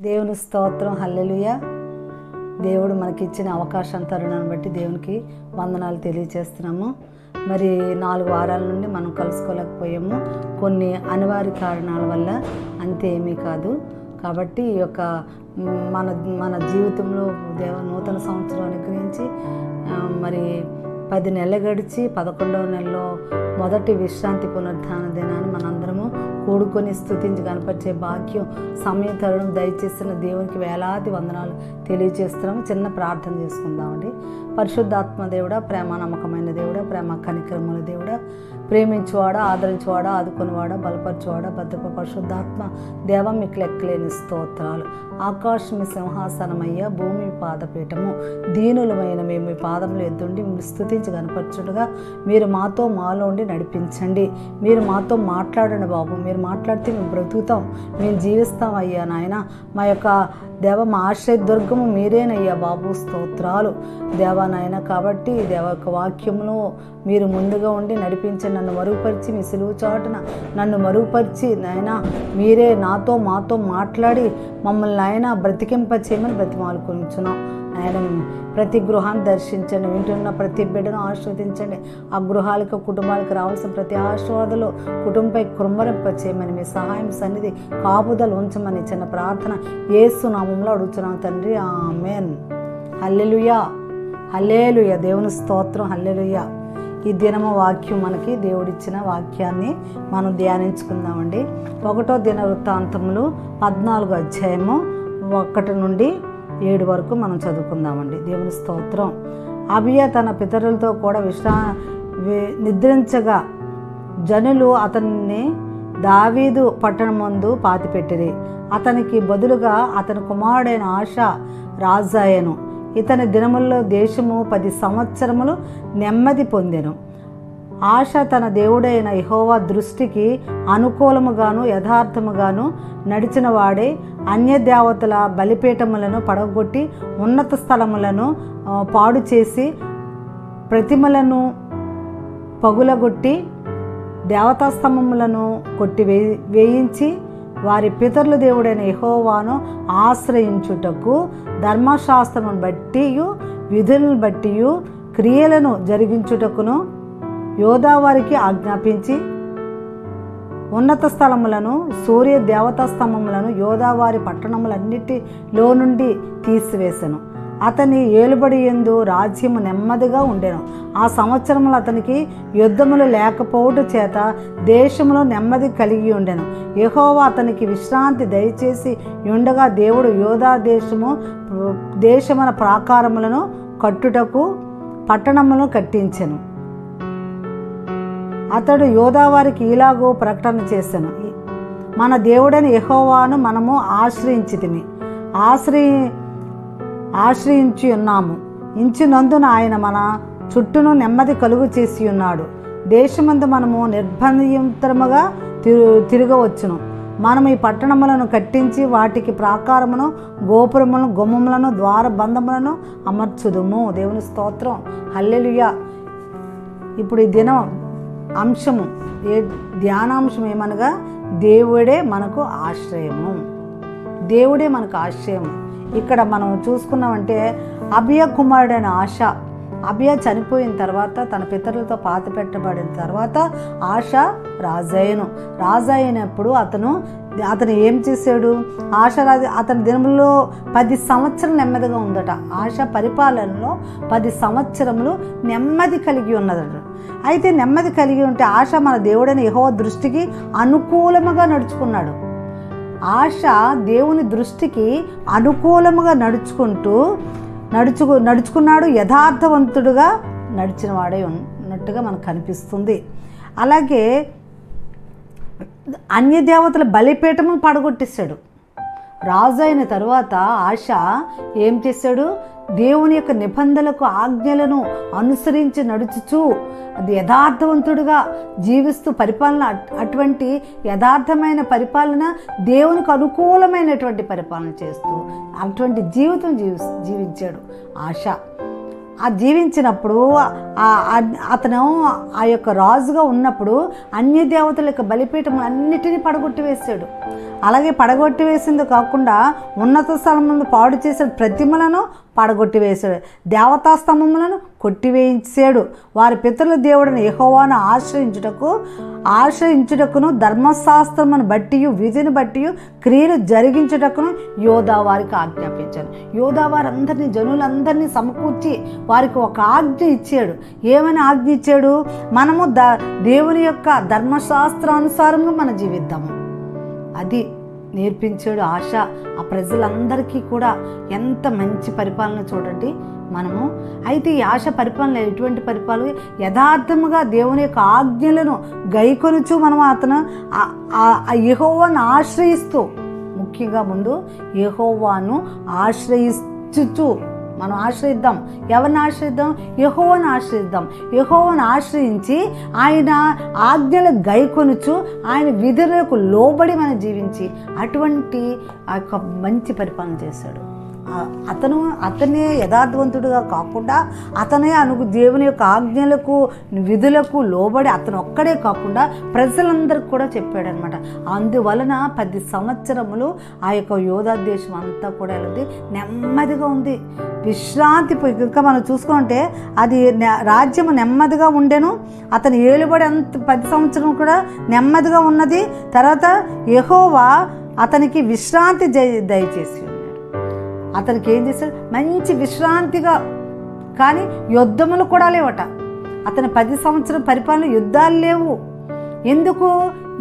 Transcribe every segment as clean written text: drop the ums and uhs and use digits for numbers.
దేవుని స్తోత్రం, హల్లెలూయా. దేవుడు మనకిచ్చిన అవకాశం తరుణాన్ని బట్టి దేవునికి వందనాలు తెలియజేస్తున్నాము. మరి 4 వారాల నుండి మనం కలుసుకోలేకపోయాము, కొన్ని అనివార్య కారణాల వల్ల, అంతే ఏమీ కాదు. కాబట్టి ఈ యొక్క మన జీవితంలో నూతన సంవత్సరం అనుగ్రహించి మరి 10 నెలలు గడిచి 11వ నెలలో మొదటి విశ్రాంతి పునరుద్ధాన దినాన్ని మనందరము కూడుకొని స్తుతించి కనపరిచే భాగ్యం సమయ తరుణం దయచేసిన దేవునికి వేలాది వందనాలు తెలియజేస్తున్నాము. చిన్న ప్రార్థన చేసుకుందామండి. పరిశుద్ధాత్మ దేవుడా, ప్రేమ నమ్మకమైన దేవుడా, ప్రేమ కనికరముల దేవుడా, ప్రేమించువాడా, ఆదరించువాడా, ఆదుకునివాడా, బలపరచువాడా, భద్రప పరిశుద్ధాత్మ దేవ, మీకు లెక్కలేని స్తోత్రాలు. ఆకాశం సింహాసనమయ్య, భూమి పాదపీఠము, దీనులమైన మేము మీ పాదములు ఎద్దుండి స్తుతించి కనపరచుడుగా మీరు మాలో ఉండి నడిపించండి. మీరు మాతో మాట్లాడండి బాబు. మీరు మాట్లాడితే మేము బ్రతుకుతాం, మేము జీవిస్తాం అయ్యా నాయన. మా యొక్క దేవ, మా ఆశ్రయ దుర్గము మీరేనయ్యా బాబు. స్తోత్రాలు దేవా నాయన. కాబట్టి దేవ యొక్క వాక్యమును మీరు ముందుగా ఉండి నడిపించి నన్ను మరుగుపరిచి, మీ సిలువు చాటున నన్ను మరుగుపరిచి నాయన మీరే మాతో మాట్లాడి మమ్మల్ని ఆయన బ్రతికింప చేయమని బ్రతిమాలుకొనిచున్నాం. ఆయన ప్రతి గృహాన్ని దర్శించండి, వింటున్న ప్రతి బిడ్డను ఆశీర్వదించండి. ఆ గృహాలకు, కుటుంబాలకు రావాల్సిన ప్రతి ఆశీర్వాదాలు కుటుంబంపై కృంభరింప చేయమని, మీ సహాయం సన్నిధి కాపుదలు ఉంచమని చిన్న ప్రార్థన యేసు నామములో అడుగుతున్నాం తండ్రి, ఆమేన్. హల్లెలూయా, హల్లెలూయా. దేవుని స్తోత్రం, హల్లెలూయా. ఈ దినము వాక్యం మనకి దేవుడిచ్చిన వాక్యాన్ని మనం ధ్యానించుకుందామండి. 1వ దినవృత్తాంతములు 14వ అధ్యాయము 1 నుండి 7 వరకు మనం చదువుకుందామండి. దేవుని స్తోత్రం. అబియా తన పితరులతో కూడా నిద్రించగా జనులు అతన్ని దావీదు పట్టణమందు పాతిపెట్టిరి. అతనికి బదులుగా అతని కుమారుడైన ఆషా రాజాయను. ఇతని దినముల్లో దేశము 10 సంవత్సరములు నెమ్మది పొందెను. ఆష తన దేవుడైన యెహోవా దృష్టికి అనుకూలముగాను యథార్థముగాను నడిచిన వాడే అన్యదేవతల బలిపీఠములను పడగొట్టి, ఉన్నత స్థలములను పాడు చేసి, ప్రతిమలను పగులగొట్టి, దేవతాస్తంభములను కొట్టి వేయించి, వారి పితరుల దేవుడైన యెహోవాను ఆశ్రయించుటకు ధర్మశాస్త్రమును బట్టి, విధులను బట్టి క్రియలను జరిగించుటకును యోధావారికి ఆజ్ఞాపించి, ఉన్నత స్థలములను, సూర్య దేవతా స్తంభములను యోధావారి పట్టణములన్నిటిలో నుండి తీసివేసెను. అతని ఏలుబడి యందు రాజ్యము నెమ్మదిగా ఉండెను. ఆ సంవత్సరములు అతనికి యుద్ధములు లేకపోవట చేత దేశములో నెమ్మది కలిగి ఉండెను. యెహోవా అతనికి విశ్రాంతి దయచేసి ఉండగా దేవుడు యోధా దేశమున ప్రాకారములను కట్టుటకు పట్టణములను కట్టించెను. అతడు యోధావారికి ఇలాగూ ప్రకటన చేసెను, మన దేవుడైన యెహోవాను మనము ఆశ్రయించి ఉన్నాము. ఇంచినందున ఆయన మన చుట్టూను నెమ్మది కలుగు చేసి ఉన్నాడు. దేశమందు మనము నిర్భయంతరముగా తిరగవచ్చును. మనము ఈ పట్టణములను కట్టించి వాటికి ప్రాకారమును, గోపురములను, గుమ్మములను, ద్వారబంధములను అమర్చుదుము. దేవుని స్తోత్రం, హల్లెలూయా. ఇప్పుడు ఈ దినం అంశము, ధ్యానాంశం ఏమనగా దేవుడే మనకు ఆశ్రయము. దేవుడే మనకు ఆశ్రయము. ఇక్కడ మనం చూసుకున్నామంటే అబియా కుమారుడైన అబియా చనిపోయిన తర్వాత, తన పితరులతో పాతిపెట్టబడిన తర్వాత రాజు అయినప్పుడు అతను ఏం చేశాడు? అతని దినములో 10 సంవత్సరాలు నెమ్మదిగా ఉందట. ఆష పరిపాలనలో 10 సంవత్సరములు నెమ్మది కలిగి ఉన్నదట. అయితే నెమ్మది కలిగి ఉంటే ఆష మన దేవుడైన యెహోవా దృష్టికి అనుకూలముగా నడుచుకున్నాడు. ఆష దేవుని దృష్టికి అనుకూలముగా నడుచుకున్నాడు. యథార్థవంతుడుగా నడిచిన వాడే ఉన్నట్టుగా మనకు కనిపిస్తుంది. అలాగే అన్య దేవతల బలిపీఠము పడగొట్టేశాడు. రాజు అయిన తరువాత ఆష ఏం చేశాడు? దేవుని యొక్క నిబంధనలకు, ఆజ్ఞలను అనుసరించి నడుచుచూ అది యథార్థవంతుడుగా జీవిస్తూ పరిపాలన, అటువంటి యథార్థమైన పరిపాలన, దేవునికి అనుకూలమైనటువంటి పరిపాలన చేస్తూ అటువంటి జీవితం జీవించాడు ఆష. జీవించినప్పుడు అతను ఆ యొక్క రాజుగా ఉన్నప్పుడు అన్య దేవతల యొక్క బలిపీఠం అన్నిటినీ పడగొట్టి వేశాడు. అలాగే పడగొట్టి వేసింది కాకుండా ఉన్నత స్థలములను పాడు చేసిన ప్రతిమలను పడగొట్టి వేశాడు. దేవతా స్తంభములను కొట్టివేయించాడు. వారి పితరుల దేవుడిని యెహోవాను ఆశ్రయించుటకును ధర్మశాస్త్రమును బట్టి విధిని బట్టి క్రియలు జరిగించుటకును యోధా వారికి ఆజ్ఞాపించాడు. యోధా వారందరినీ జనులందరినీ సమకూర్చి వారికి ఒక ఆజ్ఞ ఇచ్చాడు. ఏమని ఆజ్ఞ ఇచ్చాడు? మనము దేవుని యొక్క ధర్మశాస్త్రానుసారంగా మనం జీవిద్దాము. అది నేర్పించాడు ఆశ. ఆ ప్రజలందరికీ కూడా ఎంత మంచి పరిపాలన చూడండి మనము. అయితే ఈ ఆశ పరిపాలన ఎటువంటి పరిపాలన? యథార్థముగా దేవుని యొక్క ఆజ్ఞలను గైకొనుచు మనం అతను యెహోవాను ఆశ్రయిస్తూ, ముఖ్యంగా ముందు యెహోవాను ఆశ్రయించుచు మనం ఆశ్రయిద్దాం. ఎవరిని ఆశ్రయిద్దాం? యెహోవాను ఆశ్రయిద్దాం. యెహోవాను ఆశ్రయించి ఆయన ఆజ్ఞలు గైకొనుచు ఆయన విధులకు లోబడి మనం జీవించి అటువంటి ఆ యొక్క మంచి పరిపాలన చేశాడు. అతనే యథార్థవంతుడుగా కాకుండా అతనే దేవుని యొక్క ఆజ్ఞలకు విధులకు లోబడి అతను ఒక్కడే కాకుండా ప్రజలందరికీ కూడా చెప్పాడనమాట. అందువలన 10 సంవత్సరములు ఆ యొక్క యోధా దేశం అంతా కూడా వెళ్ళి నెమ్మదిగా ఉంది. విశ్రాంతి ఇంకా మనం చూసుకుంటే అది రాజ్యము నెమ్మదిగా ఉండెను. అతను ఏలుబడి అంత 10 సంవత్సరం కూడా నెమ్మదిగా ఉన్నది. తర్వాత యెహోవా అతనికి విశ్రాంతి దయచేసి అతనికి ఏం చేశాడు? మంచి విశ్రాంతిగా. కానీ యుద్ధములు కూడా లేవట. అతని 10 సంవత్సరం పరిపాలన యుద్ధాలు లేవు. ఎందుకు?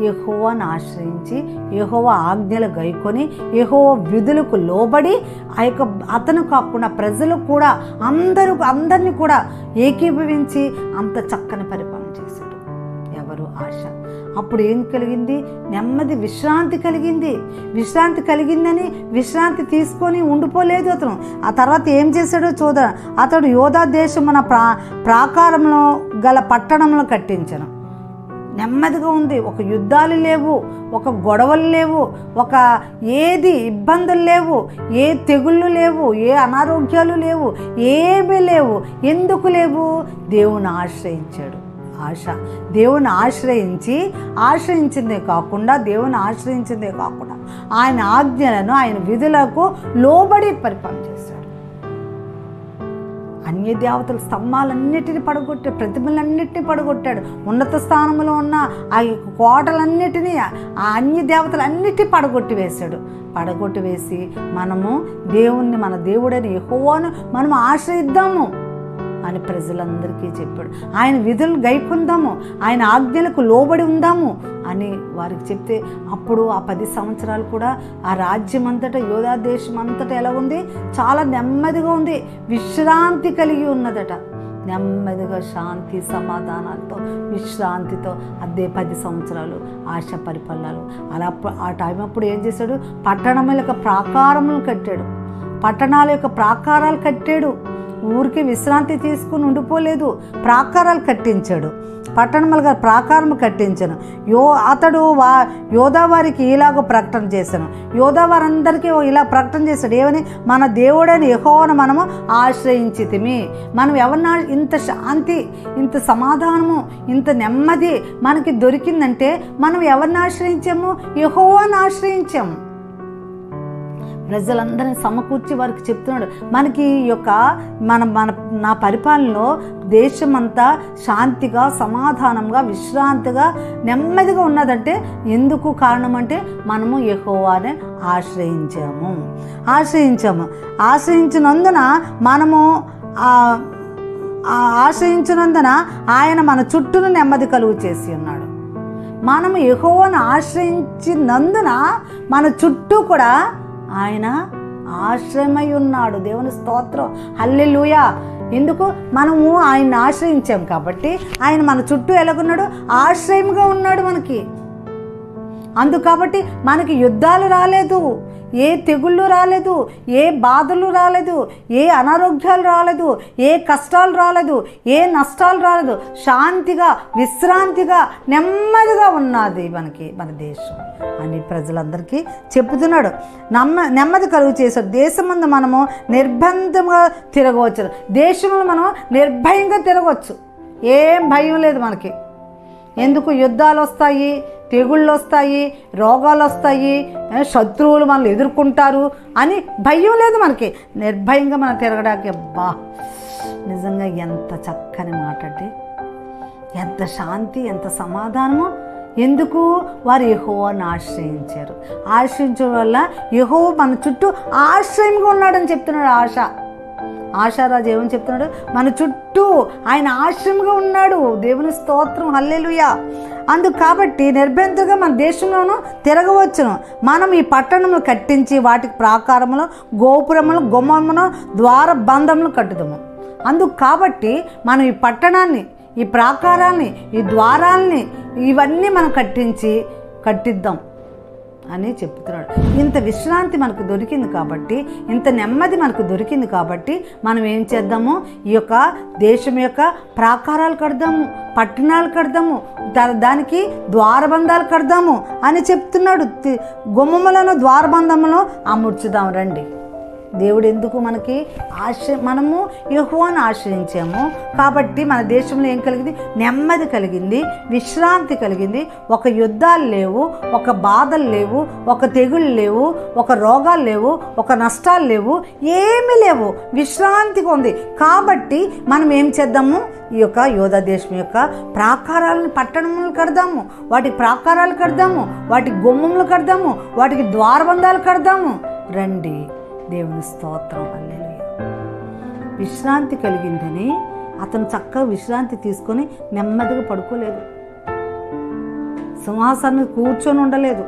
యెహోవాను ఆశ్రయించి యెహోవా ఆజ్ఞలు గైకొని యెహోవా విధులకు లోబడి ఆ యొక్క అతను కాకుండా ప్రజలు కూడా అందరినీ కూడా ఏకీభవించి అంత చక్కని పరిపాలన చేశాడు. ఎవరు? ఆశ. అప్పుడు ఏం కలిగింది? నెమ్మది, విశ్రాంతి కలిగింది. విశ్రాంతి కలిగిందని విశ్రాంతి తీసుకొని ఉండిపోలేదు అతను. ఆ తర్వాత ఏం చేశాడో చూద్దాం. అతడు యోధా దేశమున ప్రాకారంలో గల పట్టణంలో కట్టించను. నెమ్మదిగా ఉంది. ఒక యుద్ధాలు లేవు, ఒక గొడవలు లేవు, ఒక ఏది ఇబ్బందులు లేవు, ఏ తెగుళ్ళు లేవు, ఏ అనారోగ్యాలు లేవు, ఏమీ లేవు. ఎందుకు లేవు? దేవుని ఆశ్రయించాడు. ఆశ దేవుని ఆశ్రయించిందే కాకుండా ఆయన ఆజ్ఞలను ఆయన విధులకు లోబడి పరిపాలన చేశాడు. అన్య దేవతల స్తంభాలన్నిటిని పడగొట్టాడు, ప్రతిమలన్నిటినీ పడగొట్టాడు. ఉన్నత స్థానంలో ఉన్న ఆ కోటలన్నిటినీ ఆ అన్య దేవతలన్నిటినీ పడగొట్టి వేసి మనము దేవుణ్ణి, మన దేవుడైన యెహోవాను మనం ఆశ్రయిద్దాము అని ప్రజలందరికీ చెప్పాడు. ఆయన విధులు గైకుందాము, ఆయన ఆజ్ఞలకు లోబడి ఉందాము అని వారికి చెప్తే అప్పుడు ఆ 10 సంవత్సరాలు కూడా ఆ రాజ్యం అంతటా యోధా దేశం అంతటా ఎలా ఉంది? చాలా నెమ్మదిగా ఉంది. విశ్రాంతి కలిగి ఉన్నదట. నెమ్మదిగా శాంతి సమాధానాలతో విశ్రాంతితో అదే 10 సంవత్సరాలు ఆశ పరిపాలనలు. అలా ఆ టైం అప్పుడు ఏం చేశాడు? పట్టణముల యొక్క ప్రాకారములు కట్టాడు. పట్టణాల యొక్క ప్రాకారాలు కట్టాడు. ఊరికి విశ్రాంతి తీసుకుని ఉండిపోలేదు. ప్రాకారాలు కట్టించాడు. పట్టణములుగా ప్రాకారం కట్టించాను. అతడు యోధా వారికి ఇలాగ ప్రకటన చేశాను. యోధా వారందరికీ ఇలా ప్రకటన చేశాడు. ఏమని? మన దేవుడైన యెహోవాను మనము ఆశ్రయించితిమి. మనం ఎవరిని ఇంత శాంతి, ఇంత సమాధానము, ఇంత నెమ్మది మనకి దొరికిందంటే మనం ఎవరిని ఆశ్రయించాము? యెహోవాను ఆశ్రయించాము. ప్రజలందరినీ సమకూర్చి వారికి చెప్తున్నాడు. మనకి యొక్క నా పరిపాలనలో దేశమంతా శాంతిగా, సమాధానంగా, విశ్రాంతిగా, నెమ్మదిగా ఉన్నదంటే ఎందుకు కారణం అంటే మనము యెహోవానే ఆశ్రయించినందున ఆయన మన చుట్టూను నెమ్మది కలుగు చేసి ఉన్నాడు. మనము యెహోవాను ఆశ్రయించినందున మన చుట్టూ కూడా ఆయన ఆశ్రయమై ఉన్నాడు. దేవుని స్తోత్రం, హల్లెలూయా. ఎందుకు? మనము ఆయన్ని ఆశ్రయించాం కాబట్టి ఆయన మన చుట్టూ ఎలాగున్నాడు? ఆశ్రయంగా ఉన్నాడు మనకి. కాబట్టి మనకి యుద్ధాలు రాలేదు, ఏ తెగుళ్ళు రాలేదు, ఏ బాధలు రాలేదు, ఏ అనారోగ్యాలు రాలేదు, ఏ కష్టాలు రాలేదు, ఏ నష్టాలు రాలేదు. శాంతిగా విశ్రాంతిగా నెమ్మదిగా ఉన్నది మన దేశం అని ప్రజలందరికీ చెప్తున్నాడు. నెమ్మది కలుగు చేశాడు. దేశమందు మనము నిర్బంధంగా తిరగవచ్చు. దేశంలో మనం నిర్భయంగా తిరగవచ్చు. ఏం భయం లేదు మనకి. ఎందుకు? యుద్ధాలు వస్తాయి, తెగుళ్ళు వస్తాయి, రోగాలు వస్తాయి, శత్రువులు మనల్ని ఎదుర్కొంటారు అని భయం లేదు మనకి. నిర్భయంగా మనం తిరగడానికి అబ్బా నిజంగా ఎంత చక్కని మాట అండి. ఎంత శాంతి, ఎంత సమాధానము. ఎందుకు? వారు యెహోవాను ఆశ్రయించారు. ఆశ్రయించడం వల్ల యెహోవా మన చుట్టూ ఆశ్రయంగా ఉన్నాడని చెప్తున్నాడు. ఆశారాజు ఏమని చెప్తున్నాడు? మన చుట్టూ ఆయన ఆశ్రయంగా ఉన్నాడు. దేవుని స్తోత్రం, హల్లెలూయా. అందుకు కాబట్టి నిర్భయంగా మన దేశంలోనూ తిరగవచ్చును. మనం ఈ పట్టణములు కట్టించి వాటికి ప్రాకారములు, గోపురములు, గుమ్మములు, ద్వార బంధములు కట్టుదాము. అందుకు కాబట్టి మనం ఈ పట్టణాన్ని, ఈ ప్రాకారాన్ని, ఈ ద్వారాల్ని ఇవన్నీ మనం కట్టిద్దాం అని చెప్తున్నాడు. ఇంత విశ్రాంతి మనకు దొరికింది కాబట్టి, ఇంత నెమ్మది మనకు దొరికింది కాబట్టి మనం ఏం చేద్దాము? ఈ యొక్క దేశం యొక్క ప్రాకారాలు కడదాము, పట్టణాలు కడదాము, దానికి ద్వారబంధాలు కడదాము అని చెప్తున్నాడు. గుమ్మములను ద్వారబంధములను అమర్చుదాం రండి. దేవుడు ఎందుకు మనకి మనము యెహోవాను ఆశ్రయించాము కాబట్టి మన దేశంలో ఏం కలిగింది? నెమ్మది కలిగింది, విశ్రాంతి కలిగింది. ఒక యుద్ధాలు లేవు, ఒక బాధలు లేవు, ఒక తెగుళ్ళు లేవు, ఒక రోగాలు లేవు, ఒక నష్టాలు లేవు, ఏమీ లేవు. విశ్రాంతిగా ఉంది. కాబట్టి మనం ఏం చేద్దాము? ఈ యొక్క యోధా దేశం యొక్క ప్రాకారాలను, పట్టణములు కడదాము, వాటికి ప్రాకారాలు కడదాము, వాటికి గుమ్మములు కడదాము, వాటికి ద్వారబంధాలు కడదాము రండి. దేవుని స్తోత్రం, హల్లెలూయా. విశ్రాంతి కలిగిందని అతను చక్కగా విశ్రాంతి తీసుకొని నెమ్మదిగా పడుకోలేదు, సింహాసనం కూర్చొని ఉండలేదు.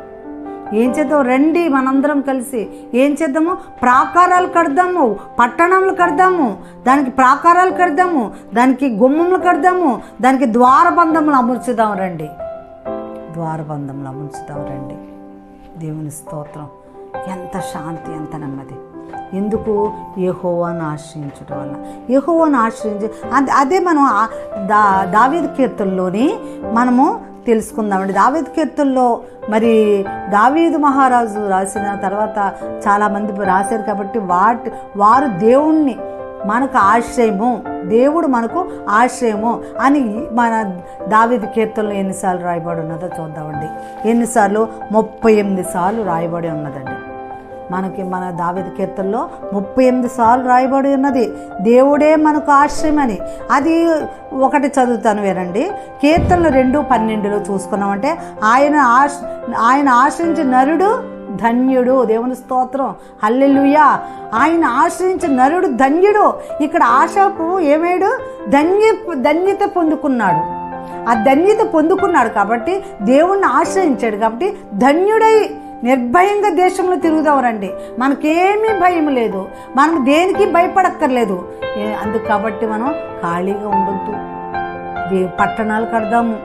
ఏం చేద్దాం? రండి మనందరం కలిసి ఏం చేద్దాము? ప్రాకారాలు కడదాము, పట్టణములు కడదాము, దానికి ప్రాకారాలు కడదాము, దానికి గుమ్మములు కడదాము, దానికి ద్వారబంధములు అమర్చుదాం రండి. ద్వారబంధములు అమర్చుదాం రండి. దేవుని స్తోత్రం. ఎంత శాంతి, ఎంత నెమ్మది. ఎందుకు? యెహోవాను ఆశ్రయించడం వల్ల. యెహోవాను ఆశ్రయించి అదే మనం దావీదు కీర్తనలోని మనము తెలుసుకుందామండి. దావీదు కీర్తనలో మరి దావీదు మహారాజు రాసిన తర్వాత చాలామంది రాశారు కాబట్టి వారు దేవుణ్ణి మనకు ఆశ్రయము, దేవుడు మనకు ఆశ్రయము అని మన దావీదు కీర్తనలో ఎన్నిసార్లు రాయబడి ఉన్నదో చూద్దామండి. ఎన్నిసార్లు? 38 సార్లు రాయబడి ఉన్నదండి. మన దావీదు కీర్తనలో 38 సార్లు రాయబడి ఉన్నది దేవుడే మనకు ఆశ్రయమని. అది ఒకటి చదువుతాను వినండి. కీర్తనలు 2:12 చూసుకున్నామంటే ఆయన ఆశ్రయించిన నరుడు ధన్యుడు. దేవుని స్తోత్రం, హల్లెలూయా. ఆయన ఆశ్రయించిన నరుడు ధన్యుడు. ఇక్కడ ఆశాపు ఏమేడు? ధన్యత పొందుకున్నాడు. ఆ ధన్యత పొందుకున్నాడు కాబట్టి దేవుణ్ణి ఆశ్రయించాడు కాబట్టి ధన్యుడై నిర్భయంగా దేశంలో తిరుగుదాం రండి. మనకేమీ భయం లేదు, మనం దేనికి భయపడక్కర్లేదు. అందుకు కాబట్టి మనం ఖాళీగా ఉండొద్దు. పట్టణాలు కడదాము,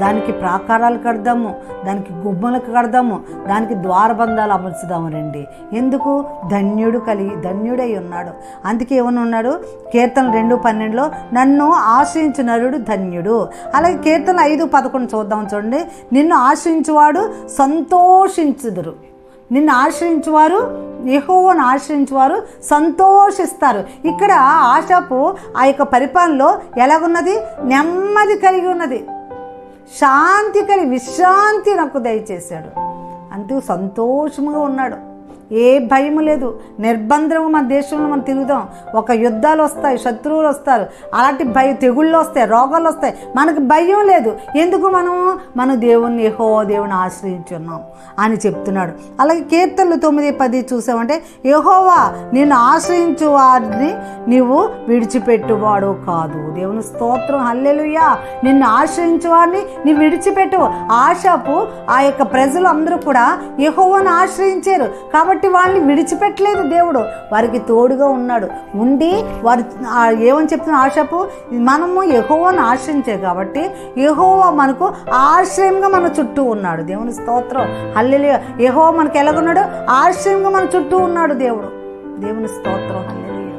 దానికి ప్రాకారాలు కడదాము, దానికి గుమ్మలకు కడదాము, దానికి ద్వారబంధాలు అమర్చుదాము రండి. ఎందుకు? ధన్యుడై ఉన్నాడు. అందుకే ఏమని ఉన్నాడు? కీర్తన 2:12 నన్ను ఆశ్రయించు నరుడు ధన్యుడు. అలాగే కీర్తన 5:11 చూద్దాం చూడండి. నిన్ను ఆశ్రయించువాడు సంతోషించుదురు. నిన్ను ఆశ్రయించువారు, యెహోవాను ఆశ్రయించువారు సంతోషిస్తారు. ఇక్కడ ఆశాపు ఆ యొక్క పరిపాలనలో ఎలాగున్నది? నెమ్మది కలిగి ఉన్నది, శాంతి కలిగి విశ్రాంతి నాకు దయచేశాడు. అందుకు సంతోషంగా ఉన్నాడు. ఏ భయం లేదు, నిర్బంధము మన దేశంలో మనం తిరుగుదాం. ఒక యుద్ధాలు వస్తాయి, శత్రువులు వస్తారు, అలాంటి తెగుళ్ళు వస్తాయి, రోగాలు వస్తాయి, మనకు భయం లేదు. ఎందుకు? మన దేవుణ్ణి, యెహోవా దేవుని ఆశ్రయించున్నాం అని చెప్తున్నాడు. అలాగే కీర్తనలు 9:10 చూసామంటే యెహోవా నిన్ను ఆశ్రయించు వారిని నీవు విడిచిపెట్టువాడు కాదు. దేవుని స్తోత్రం, హల్లెలూయా. నిన్ను ఆశ్రయించు వారిని నీవు విడిచిపెట్టు. ఆశాపు ఆ యొక్క ప్రజలు అందరూ కూడా యెహోవాను ఆశ్రయించారు కాబట్టి కాబట్టి వాళ్ళని విడిచిపెట్టలేదు దేవుడు, వారికి తోడుగా ఉన్నాడు. ఉండి వారు ఏమని చెప్తున్న ఆశాపు, మనము యెహోవాను ఆశ్రయించే కాబట్టి యెహోవా మనకు ఆశ్రయంగా మన చుట్టూ ఉన్నాడు. దేవుని స్తోత్రం, హల్లెలూయా. యెహోవా మనకు ఎలాగున్నాడు? ఆశ్రయంగా మన చుట్టూ ఉన్నాడు దేవుడు. దేవుని స్తోత్రం, హల్లెలూయా.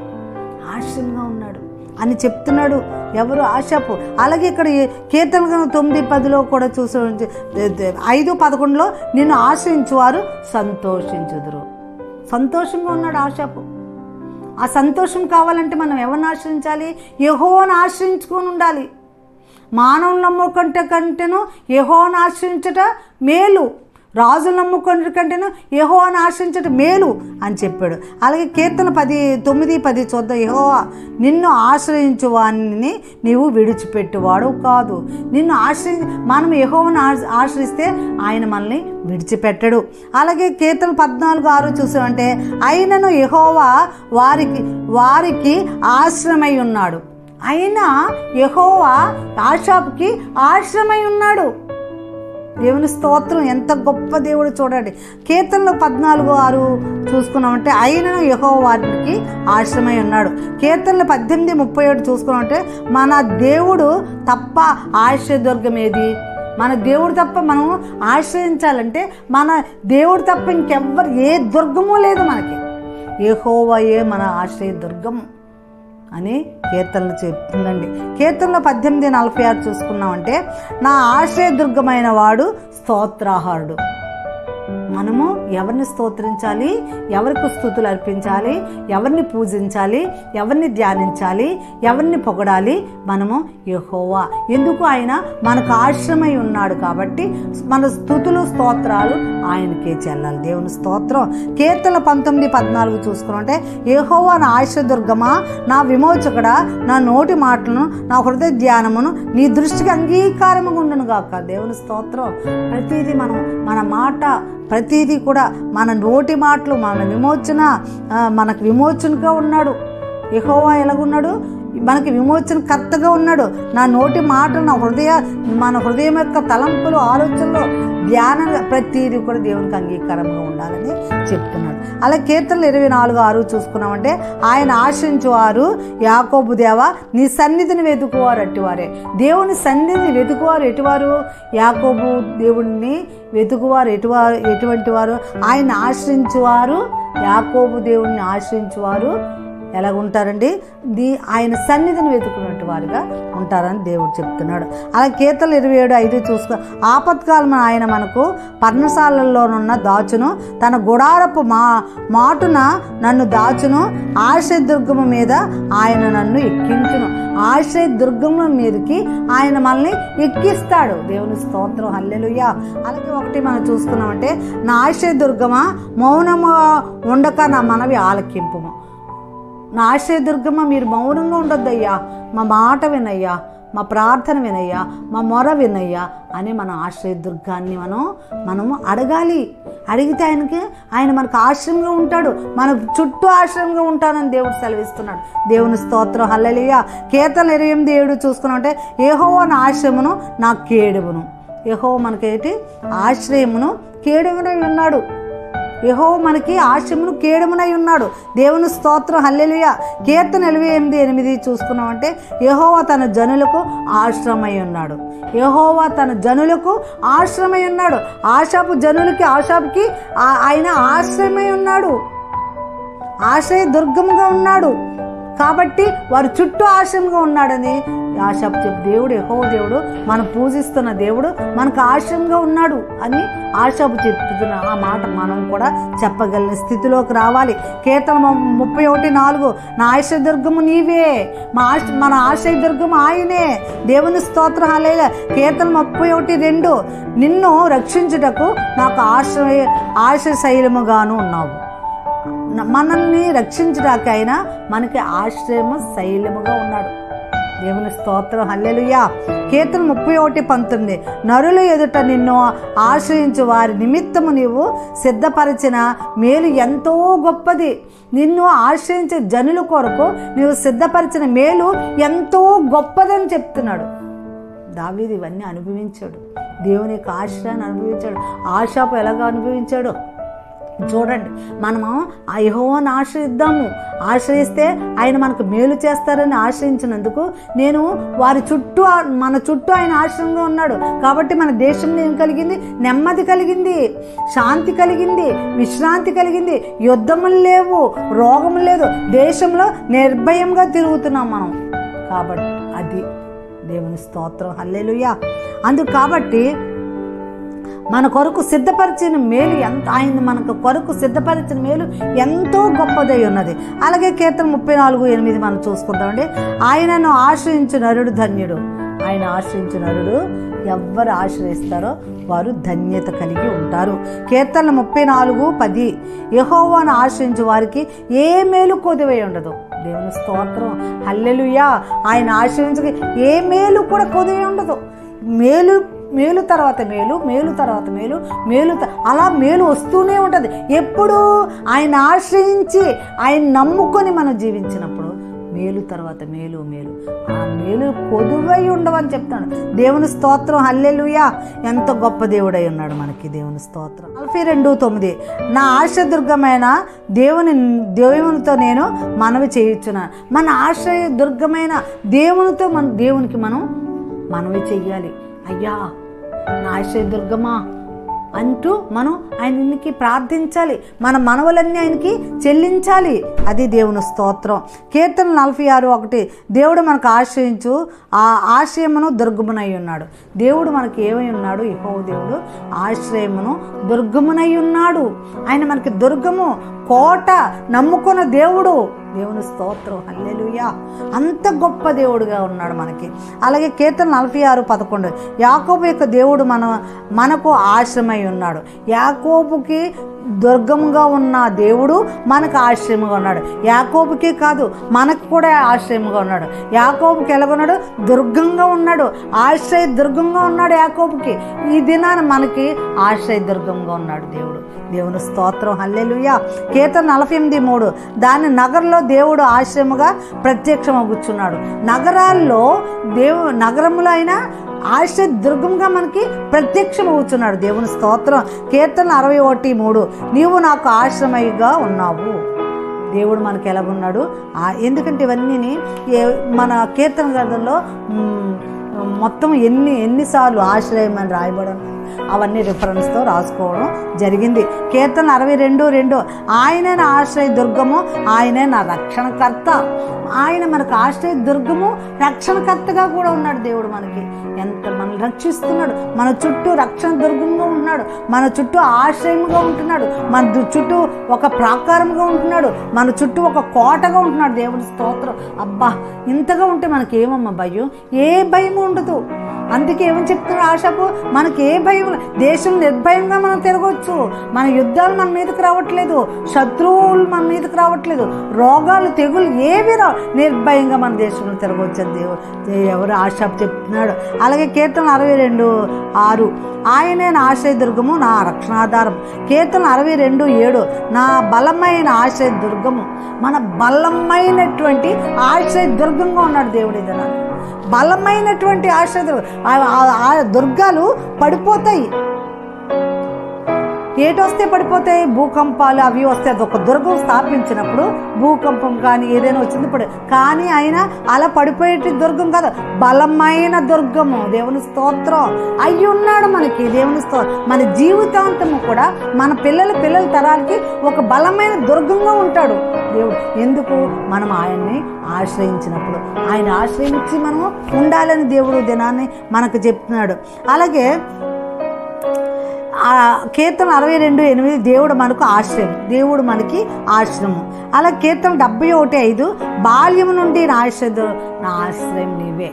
ఆశ్రయంగా ఉన్నాడు అని చెప్తున్నాడు ఎవరు? ఆశాపు. అలాగే ఇక్కడ కీర్తన 9:10 కూడా చూసే 5:11 నిన్ను ఆశ్రయించువారు సంతోషించుదురు. సంతోషంగా ఉన్నాడు ఆశాపు. ఆ సంతోషం కావాలంటే మనం ఎవరిని ఆశ్రయించాలి? యెహోవాను ఆశ్రయించుకొని ఉండాలి. మానవుని నమ్ముకుంటే కంటేను యెహోవాను ఆశ్రయించట మేలు, రాజులు నమ్ముకుంటే కంటేను యెహోవాను ఆశ్రయించట మేలు అని చెప్పాడు. అలాగే కీర్తన 9:10 చూద్దాం. యెహోవా నిన్ను ఆశ్రయించు వాణ్ణి నీవు విడిచిపెట్టువాడు కాదు. నిన్ను మనం యెహోవాను ఆశ్రయిస్తే ఆయన మనల్ని విడిచిపెట్టడు. అలాగే కీర్తన 14:6 చూసామంటే ఆయనను యెహోవా వారికి ఆశ్రమై ఉన్నాడు. అయినా యెహోవా ఆశాపుకి ఆశ్రమై ఉన్నాడు. దేవుని స్తోత్రం, ఎంత గొప్ప దేవుడు చూడండి. కీర్తనలో 14:6 చూసుకున్నామంటే ఆయనను యెహోవా వారికి ఆశ్రమై ఉన్నాడు. కీర్తనలో 18:37 చూసుకున్నామంటే మన దేవుడు తప్ప ఆశ్రయదుర్గం ఏది? మన దేవుడు తప్ప మనం ఆశ్రయించాలంటే మన దేవుడు తప్ప ఇంకెవ్వరు, ఏ దుర్గము లేదు మనకి. యెహోవాయే మన ఆశ్రయదుర్గం అని కీర్తనలు చెప్తుందండి. కీర్తనలో 18:46 చూసుకున్నామంటే నా ఆశ్రయదుర్గమైన వాడు స్తోత్రార్హుడు. మనము ఎవరిని స్తోత్రించాలి? ఎవరికి స్తుతులు అర్పించాలి? ఎవరిని పూజించాలి? ఎవరిని ధ్యానించాలి? ఎవరిని పొగడాలి? మనము యెహోవా. ఎందుకు? ఆయన మనకు ఆశ్రమై ఉన్నాడు కాబట్టి మన స్తుతులు స్తోత్రాలు ఆయనకే చెల్లాలి. దేవుని స్తోత్రం. కీర్తన 19:14 చూసుకున్నట్టే యెహోవా నా ఆశ్రయదుర్గమా, నా విమోచకుడా, నా నోటి మాటలను నా హృదయ ధ్యానమును నీ దృష్టికి అంగీకారముగా ఉండును గాక. దేవుని స్తోత్రం. ప్రతిదీ మన మాట, ప్రతిదీ కూడా మన నోటి మాటలు, మనకు విమోచనగా ఉన్నాడు. యెహోవా ఎలాగున్నాడు? మనకి విమోచన కర్తగా ఉన్నాడు. నా నోటి మాట, మన హృదయం యొక్క తలంపులు, ఆలోచనలు, ధ్యానం, ప్రతిదీ కూడా దేవునికి అంగీకారంగా ఉండాలని చెప్తున్నాడు. అలా కీర్తనలు 24:6 చూసుకున్నామంటే ఆయన ఆశ్రయించువారు యాకోబు దేవా నీ సన్నిధిని వెతుకువారు అట్టివారే. దేవుని సన్నిధిని వెతుకువారు ఎటువారు? యాకోబు దేవుడిని వెతుకువారు ఎటువంటి వారు? ఆయన ఆశ్రయించువారు, యాకోబు దేవుడిని ఆశ్రయించువారు ఎలాగుంటారండి? ఆయన సన్నిధిని వెతుకున్నట్టు వారుగా ఉంటారని దేవుడు చెప్తున్నాడు. అలా కీర్తనలు 27:5 చూసుకో. ఆపత్కాలం ఆయన మనకు పర్ణశాలల్లోనున్న దాచును, తన గుడారపు మాటున నన్ను దాచును, ఆశ్రయదుర్గము మీద ఆయన నన్ను ఎక్కించును. ఆశ్రయదుర్గము మీదకి ఆయన మనల్ని ఎక్కిస్తాడు. దేవుని స్తోత్రం, హల్లెలూయా. అలాగే ఒకటి మనం చూసుకున్నామంటే నా ఆశ్రయదుర్గమా మౌనము ఉండక నా మనవి ఆలకింపుము. నా ఆశ్రయదుర్గమ్మ మీరు మౌనంగా ఉండొద్దయ్యా, మా మాట వినయ్యా, మా ప్రార్థన వినయ్యా, మా మొర వినయ్యా అని మన ఆశ్రయదుర్గాన్ని మనము అడగాలి. అడిగితే ఆయన మనకు ఆశ్రయంగా ఉంటాడు, మన చుట్టూ ఆశ్రయంగా ఉంటానని దేవుడు సెలవిస్తున్నాడు. దేవుని స్తోత్రం, హల్లెలూయా. కీర్తనలు 28:7 చూసుకున్నామంటే యెహోవా నా ఆశ్రయమును నా కేడుమును. యెహోవా మనకేంటి? ఆశ్రయమును కేడుమునై ఉన్నాడు. యెహోవా మనకి ఆశ్రయమును కేడుమునై ఉన్నాడు. దేవుని స్తోత్రం, హల్లెలూయా. కీర్తన 48:8 చూసుకున్నామంటే యెహోవా తన జనులకు ఆశ్రమై ఉన్నాడు. యెహోవా తన జనులకు ఆశ్రమై ఉన్నాడు. ఆశాపుకి ఆయన ఆశ్రమై ఉన్నాడు, ఆశ్రయ దుర్గముగా ఉన్నాడు. కాబట్టి వారి చుట్టూ ఆశ్రయంగా ఉన్నాడని ఆశాపు చెప్పు. దేవుడు యెహోవా దేవుడు, మనం పూజిస్తున్న దేవుడు మనకు ఆశ్రయంగా ఉన్నాడు అని ఆశాపు చెప్తున్న ఆ మాట మనం కూడా చెప్పగలిగిన స్థితిలోకి రావాలి. కీర్తన 31:4 నా ఆశ్రయదుర్గము నీవే, మన ఆశ్రయదుర్గము ఆయనే. దేవుని స్తోత్రం, హల్లెలూయా. కీర్తన 31:2 నిన్ను రక్షించుటకు నాకు ఆశ్రయశైలముగాను ఉన్నావు. మనల్ని రక్షించడానికి ఆయన మనకి ఆశ్రయము శైలముగా ఉన్నాడు. దేవుని స్తోత్రం, హల్లెలూయా. కీర్తన 31:19 నరుల ఎదుట నిన్ను ఆశ్రయించు వారి నిమిత్తము నీవు సిద్ధపరిచిన మేలు ఎంతో గొప్పది. నిన్ను ఆశ్రయించే జనుల కొరకు నీవు సిద్ధపరిచిన మేలు ఎంతో గొప్పదని చెప్తున్నాడు. దావీదు ఇవన్నీ అనుభవించాడు, దేవుని యొక్క ఆశ్రయాన్ని అనుభవించాడు. ఆశాపు ఎలాగ అనుభవించాడు? చూడండి, మనము ఆ యెహోవాను ఆశ్రయిస్తే ఆయన మనకు మేలు చేస్తారని ఆశ్రయించినందుకు నేను మన చుట్టూ ఆయన ఆశ్రయంగా ఉన్నాడు కాబట్టి మన దేశంలో ఏం కలిగింది? నెమ్మది కలిగింది, శాంతి కలిగింది, విశ్రాంతి కలిగింది, యుద్ధములు లేవు, రోగములు లేదు, దేశంలో నిర్భయంగా తిరుగుతున్నాం మనం. కాబట్టి అది దేవుని స్తోత్రం, హల్లెలూయా. అందుకు కాబట్టి మన కొరకు సిద్ధపరిచిన మేలు ఆయన మనకు కొరకు సిద్ధపరిచిన మేలు ఎంతో గొప్పదై ఉన్నది. అలాగే కీర్తన 34:8 మనం చూసుకుందామండి. ఆయనను ఆశ్రయించు నరుడు ధన్యుడు. ఆయన ఆశ్రయించు నరుడు ఎవరు ఆశ్రయిస్తారో వారు ధన్యత కలిగి ఉంటారు. కీర్తన 34:10 యెహోవాను ఆశ్రయించు వారికి ఏ మేలు కొదువై ఉండదు. దేవుని స్తోత్రం, హల్లెలూయా. ఆయన ఆశ్రయించక ఏ మేలు కూడా కొదువై ఉండదు. మేలు తర్వాత మేలు అలా మేలు వస్తూనే ఉంటుంది. ఎప్పుడు ఆయన ఆశ్రయించి ఆయన నమ్ముకొని మనం జీవించినప్పుడు మేలు తర్వాత మేలు, ఆ మేలు కొదువై ఉండవని చెప్తాడు. దేవుని స్తోత్రం, హల్లెలూయా. ఎంత గొప్ప దేవుడై ఉన్నాడు మనకి. దేవుని స్తోత్రం. 42:9 నా ఆశ్రయదుర్గమైన దేవునితో నేను మనవి చేయుచున్నాను. మన ఆశ్రయదుర్గమైన దేవునికి మనం మనవి చెయ్యాలి. అయ్యా నా ఆశ్రయదుర్గమా అంటూ మనం ఆయనకి ప్రార్థించాలి. మన మనవులన్నీ ఆయనకి చెల్లించాలి. అది దేవుని స్తోత్రం. కీర్తన 46:1 దేవుడు మనకు ఆశ్రయించు ఆ ఆశ్రయమును దుర్గమునై ఉన్నాడు. దేవుడు మనకి ఏమై ఉన్నాడు? యెహోవా దేవుడు ఆశ్రయమును దుర్గమునై ఉన్నాడు. ఆయన మనకి దుర్గము, కోట, నమ్ముకున్న దేవుడు. దేవుని స్తోత్రం, హల్లెలూయా. అంత గొప్ప దేవుడుగా ఉన్నాడు మనకి. అలాగే కీర్తన 46:11 యాకోబు యొక్క దేవుడు మనకు ఆశ్రమై ఉన్నాడు. యాకోబుకి దుర్గముగా ఉన్న దేవుడు మనకు ఆశ్రయముగా ఉన్నాడు. యాకోబుకే కాదు మనకు కూడా ఆశ్రయముగా ఉన్నాడు. యాకోబుకి ఎలాగున్నాడు? దుర్గంగా ఉన్నాడు, ఆశ్రయ దుర్గంగా ఉన్నాడు యాకోబుకి. ఈ దినాన మనకి ఆశ్రయ దుర్గంగా ఉన్నాడు దేవుడు. దేవుని స్తోత్రం, హల్లెలూయా. కీర్తన 48:3 దాని నగరంలో దేవుడు ఆశ్రయముగా ప్రత్యక్షమగుచున్నాడు. నగరములో అయినా ఆశ్రయ దుర్గంగా మనకి ప్రత్యక్షమవుతున్నాడు. దేవుని స్తోత్రం. కీర్తన 61:3 నీవు నాకు ఆశ్రమయ్యగా ఉన్నావు. దేవుడు మనకి ఎలాగున్నాడు? ఎందుకంటే ఇవన్నీ మన కీర్తన గ్రంథంలో మొత్తం ఎన్నిసార్లు ఆశ్రయం అని రాయబడి అవన్నీ రిఫరెన్స్తో రాసుకోవడం జరిగింది. కీర్తన 62:2 ఆయనే నా ఆశ్రయ దుర్గము, ఆయనే నా రక్షణకర్త. ఆయన మనకు ఆశ్రయ దుర్గము, రక్షణకర్తగా కూడా ఉన్నాడు. దేవుడు మనకి మనల్ని రక్షిస్తున్నాడు. మన చుట్టూ రక్షణ దుర్గంగా ఉంటున్నాడు, మన చుట్టూ ఆశ్రయముగా ఉంటున్నాడు, మన చుట్టూ ఒక ప్రాకారముగా ఉంటున్నాడు, మన చుట్టూ ఒక కోటగా ఉంటున్నాడు. దేవుడి స్తోత్రం. అబ్బా, ఇంతగా ఉంటే మనకి ఏమమ్మా భయం? ఏ భయం ఉండదు. అందుకే ఏమని చెప్తున్నాడు ఆశాపు? మనకి ఏ భయం, దేశం నిర్భయంగా మనం తిరగవచ్చు. మన యుద్ధాలు మన మీదకి రావట్లేదు, శత్రువులు మన మీదకి రావట్లేదు, రోగాలు తెగులు ఏవి రావు, నిర్భయంగా మన దేశంలో తిరగవచ్చు అని ఎవరు ఆశాపు చెప్తున్నాడు. అలాగే కీర్తన 62:6 ఆయనే నా ఆశ్రయదుర్గము, నా రక్షణాధారం. కీర్తన 62:7 నా బలమైన ఆశ్రయదుర్గము. మన బలమైనటువంటి ఆశ్రయదుర్గంగా ఉన్నాడు దేవుడు. ఇదన్నా బలమైనటువంటి ఆశ్రయ దుర్గాలు పడిపోతాయి. ఏటొస్తే పడిపోతాయి? భూకంపాలు అవి వస్తే అదొక దుర్గం స్థాపించినప్పుడు భూకంపం కానీ ఏదైనా వచ్చింది కానీ ఆయన అలా పడిపోయేటి దుర్గం కాదు, బలమైన దుర్గము. దేవుని స్తోత్రం. అయ్యి ఉన్నాడు మనకి. దేవుని స్తోత్రం. మన జీవితాంతము కూడా మన పిల్లల తరాలకి ఒక బలమైన దుర్గంగా ఉంటాడు దేవుడు. ఎందుకు? మనం ఆయన్ని ఆశ్రయించినప్పుడు. ఆయన ఆశ్రయించి మనము ఉండాలని దేవుడు దినాన్ని మనకు చెప్తున్నాడు. అలాగే కీర్తన 62:8 దేవుడు మనకు ఆశ్రయం, దేవుడు మనకి ఆశ్రమం. అలా కీర్తన 71:5 బాల్యం నుండి నా ఆశ్రయం నీవే.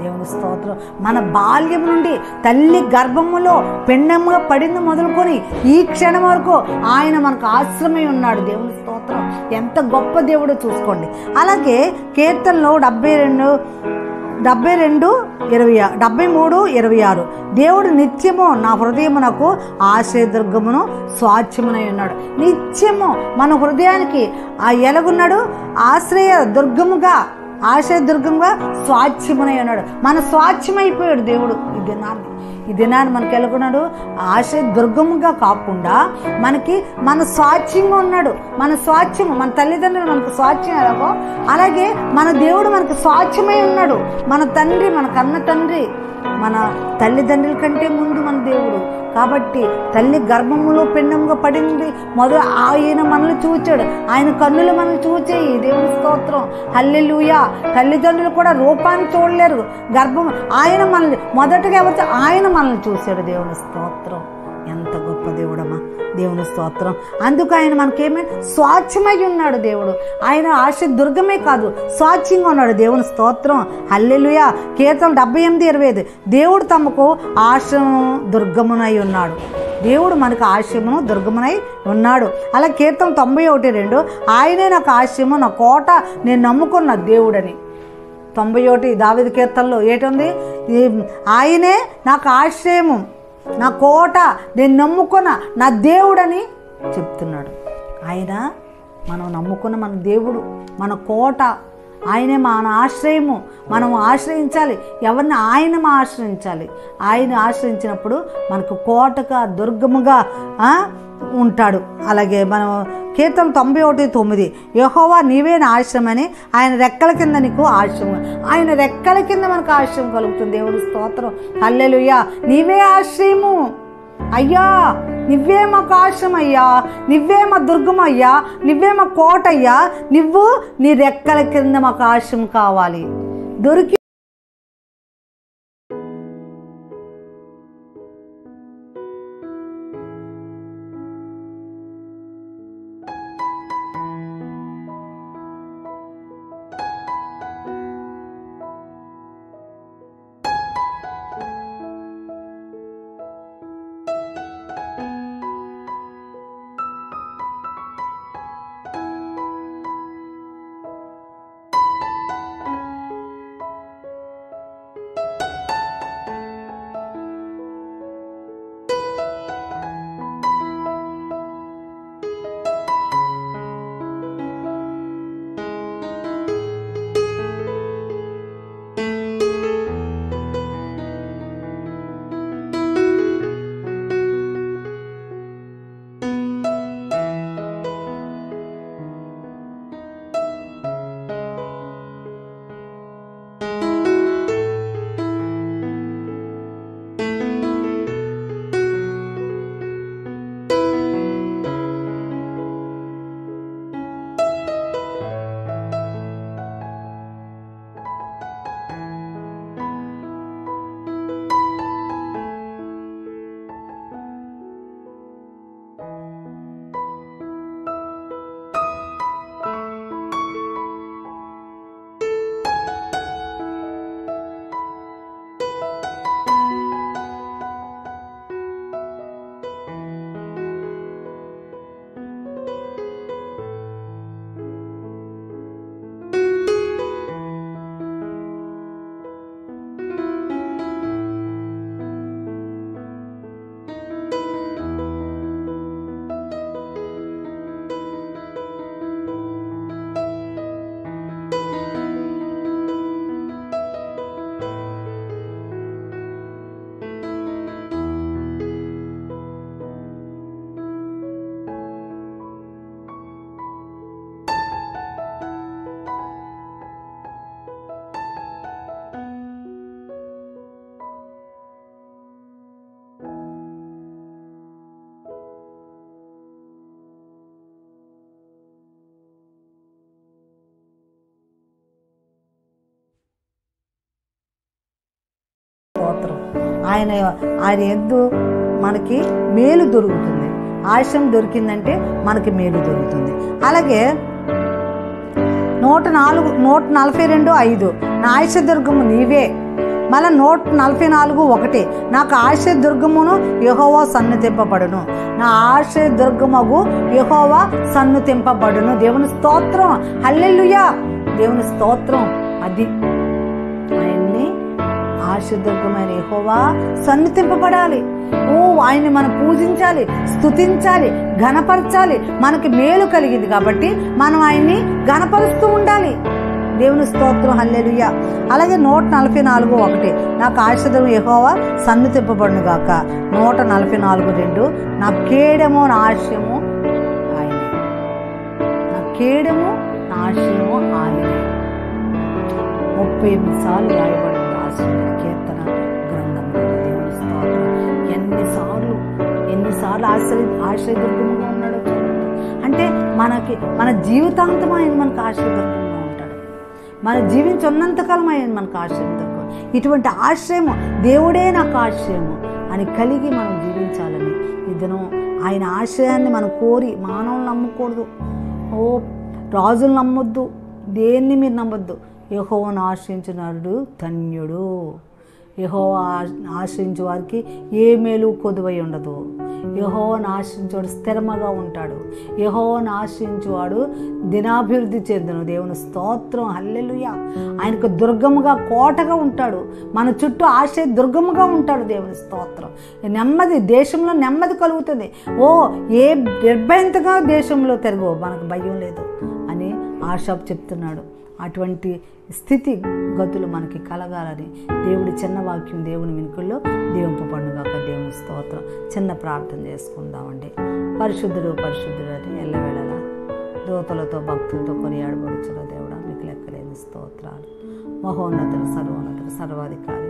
దేవుని స్తోత్రం. మన బాల్యం నుండి తల్లి గర్భములో పెండముగా పడింది మొదలుకొని ఈ క్షణం వరకు ఆయన మనకు ఆశ్రమై ఉన్నాడు. దేవుని స్తోత్రం. ఎంత గొప్ప దేవుడో చూసుకోండి. అలాగే కీర్తనలో 73:26 దేవుడు నిత్యము నా హృదయమునకు ఆశ్రయదుర్గమును స్వాచ్ఛమునై ఉన్నాడు. నిత్యము మన హృదయానికి ఎలాగున్నాడు? ఆశ్రయ దుర్గముగా ఆశ్రయదుర్గంగా స్వాస్థ్యమునై ఉన్నాడు. మన స్వాస్థ్యమైపోయాడు దేవుడు. ఈ దినాన్ని మనకి ఎలాగున్నాడు? ఆశ్రయదుర్గముగా కాకుండా మనకి మన స్వాస్థ్యంగా ఉన్నాడు. మన స్వాస్థ్యము, మన తల్లిదండ్రులు మనకు స్వాస్థ్యం ఎలాగో అలాగే మన దేవుడు మనకు స్వాస్థ్యమై ఉన్నాడు. మన తండ్రి, మన కన్న తండ్రి, మన తల్లిదండ్రుల కంటే ముందు మన దేవుడు. కాబట్టి తల్లి గర్భములో పిండంగా పడింది మొదలు ఆయన మనల్ని చూచాడు. ఆయన కన్నులు మనల్ని చూచేయి. దేవుని స్తోత్రం, హల్లెలూయా. తల్లిదండ్రులు కూడా రూపాన్ని చూడలేరు, గర్భం ఆయన మనల్ని మొదటగా ఎవరితో ఆయన మనల్ని చూశాడు. దేవుని స్తోత్రం. ఎంత గొప్ప దేవుడమ్మా, దేవుని స్తోత్రం. అందుకు ఆయన మనకేమైనా స్వాస్థ్యమై ఉన్నాడు దేవుడు. ఆయన ఆశ్రయదుర్గమే కాదు, స్వాస్థ్యంగా ఉన్నాడు. దేవుని స్తోత్రం, హల్లెలూయా. కీర్తన 78:25 దేవుడు తమకు ఆశ్రయదుర్గమునై ఉన్నాడు. దేవుడు మనకు ఆశ్రయమును దుర్గమునై ఉన్నాడు. అలా కీర్తన 91:2 ఆయనే నాకు ఆశ్రయము, నా కోట, నేను నమ్ముకున్న దేవుడని. 91 దావీదు కీర్తనలో ఏటుంది? ఆయనే నాకు ఆశ్రయము, నా కోట, నేను నమ్ముకున్న నా దేవుడని చెప్తున్నాడు. ఆయన మనం నమ్ముకున్న మన దేవుడు, మన కోట, ఆయనే మన ఆశ్రయము. మనం ఆశ్రయించాలి ఎవరిని? ఆయన ఆశ్రయించాలి. ఆయన ఆశ్రయించినప్పుడు మనకు కోటగా, దుర్గముగా ఉంటాడు. అలాగే మనం కీర్తన 91:9 యెహోవా నీవే నా ఆశ్రయమని, ఆయన రెక్కల కింద నీకు ఆశ్రయం. ఆయన రెక్కల కింద మనకు ఆశ్రయం కలుగుతుంది. దేవుని స్తోత్రం, హల్లెలూయా. నీవే ఆశ్రయము అయ్యా, నువ్వే మాకు ఆశ్రయం అయ్యా, నువ్వే మా దుర్గం అయ్యా, నువ్వే మా కోట అయ్యా, నువ్వు నీ రెక్కల కింద మాకు ఆశ్రయం కావాలి. దొరికి ఆయన యందు మనకి మేలు దొరుకుతుంది. ఆశ్రయం దొరికిందంటే మనకి మేలు దొరుకుతుంది. అలాగే 142:5 నా ఆశ్రయదుర్గము నీవే. మళ్ళీ 144:1 నాకు ఆశ్రయదుర్గమును యెహోవా సన్నుతింపబడును. నా ఆశ్రయదుర్గమగు యెహోవా సన్నుతింపబడును. దేవుని స్తోత్రం, హల్లెలూయా. దేవుని స్తోత్రం. అది ఆయన్ని ఆశ్రయదుర్గమైన యెహోవా సన్నుతింపబడాలి. ఆయన్ని మనం పూజించాలి, స్తుతించాలి, ఘనపరచాలి. మనకి మేలు కలిగింది కాబట్టి మనం ఆయన్ని ఘనపరుస్తూ ఉండాలి. దేవుని స్తోత్రం, హల్లెలూయా. అలాగే 144:1 నాకు ఆశీర్వాదం యెహోవా సన్నిధింపబడును గాక. 144:2 నా కేడము నా ఆశయము ఆయనే, నా కేడము నా ఆశయము ఆయనే. 38 సార్లు రాయబడింది ఆశీర్వాద కీర్తన గ్రంథంలో. దేవుని స్తోత్రం. ఎన్నిసార్లు ఆశ్రయదుర్గముగా ఉన్నాడో చూడండి. అంటే మన జీవితాంతం ఆయన మనకు ఆశ్రయదుర్గంగా ఉంటాడు. మన జీవించున్నంతకాలం ఆయన మనకు ఆశ్రయదుర్గం. ఇటువంటి ఆశ్రయము, దేవుడే నాకు ఆశ్రయము అని కలిగి మనం జీవించాలని ఈ దినం ఆయన ఆశ్రయాన్ని మనం కోరి, మానవులు నమ్మకూడదు, రాజులు నమ్మొద్దు, దేన్ని మీరు నమ్మొద్దు. యెహోవాను ఆశ్రయించున్నాడు ధన్యుడు. యెహోవా ఆశ్రయించే వారికి ఏ మేలు కొదువై ఉండదు. యెహోవాను ఆశ్రయించేవాడు స్థిరముగా ఉంటాడు. యెహోవాను ఆశ్రయించేవాడు దినాభివృద్ధి చెందును. దేవుని స్తోత్రం, హల్లెలూయా. ఆయనకు దుర్గముగా, కోటగా ఉంటాడు. మన చుట్టూ ఆశ్రయ దుర్గముగా ఉంటాడు. దేవుని స్తోత్రం. నెమ్మది, దేశంలో నెమ్మది కలుగుతుంది. ఏ నిర్భయంతగా దేశంలో తిరగవు, మనకు భయం లేదు అని ఆషాబు చెప్తున్నాడు. అటువంటి స్థితి గతులు మనకి కలగాలని దేవుడి చిన్న వాక్యం దేవుని వినుకల్లో దీవింపబడునుగాక. దేవుని స్తోత్రం. చిన్న ప్రార్థన చేసుకుందామండి. పరిశుద్ధుడు పరిశుద్ధుడు అని ఎల్లవేళలా దూతలతో భక్తులతో కొనియాడబడుచున్న దేవుడా, మీకు లెక్కలేని స్తోత్రాలు. మహోన్నతుడు, సర్వోన్నతుడు, సర్వాధికారి,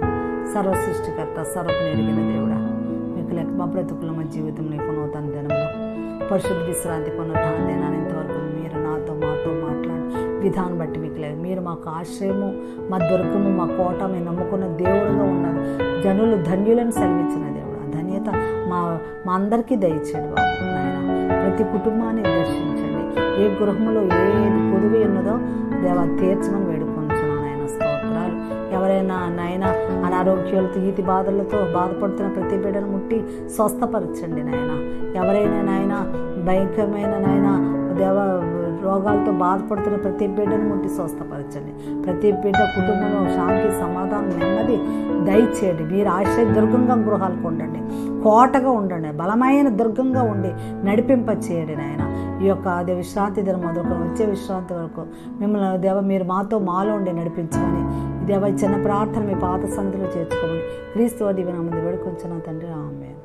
సర్వ సృష్టికర్త, సర్వకు ఎరిగిన దేవుడా, మీకు లెక్క. మా బ్రతుకుల మా జీవితం నీకు నూతన దినంలో పరిశుద్ధ విశ్రాంతి కొన్నదాన్ని ఇంతవరకు మీరు నాతో మాతో మాట్లాడి విధానం బట్టి మీకు లేదు. మీరు మాకు ఆశ్రయము, మా దుర్గము, మా కోట, మేము నమ్ముకున్న దేవుడుగా ఉన్నారు. జనులు ధన్యులను సెలవిచ్చిన దేవుడు. ఆ ధన్యత మా అందరికీ దయచేయండి బాబు. నాయన ప్రతి కుటుంబాన్ని దర్శించండి. ఏ గృహంలో ఏది కొదువు ఉన్నదో దేవా తీర్చమని వేడుకొంచున్నాను నాయన. స్తోత్రాలు. ఎవరైనా నాయన అనారోగ్యాలతో, ఈతి బాధలతో బాధపడుతున్న ప్రతి బిడ్డను ముట్టి స్వస్థపరచండి నాయన. ఎవరైనా నాయన భయంకరమైన నాయన దేవ రోగాలతో బాధపడుతున్న ప్రతి బిడ్డను ముట్టి స్వస్థపరచండి. ప్రతి బిడ్డ కుటుంబంలో శాంతి, సమాధానం, నెమ్మది దయచేయండి. మీరు ఆశ్రయ దుర్గంగా గృహాలకు ఉండండి, కోటగా ఉండండి, బలమైన దుర్గంగా ఉండి నడిపింప చేయండి నాయన. ఈ యొక్క అదే విశ్రాంతి దినం మొదలుకొని వచ్చే విశ్రాంతి వరకు మిమ్మల్ని దేవ మీరు మాలో ఉండి నడిపించమని దేవ చిన్న ప్రార్థన మీ పాత సన్నిధిలో చేర్చుకోమని క్రీస్తు దీవెన వేడుకొంచున్న తండ్రి, ఆమేన్.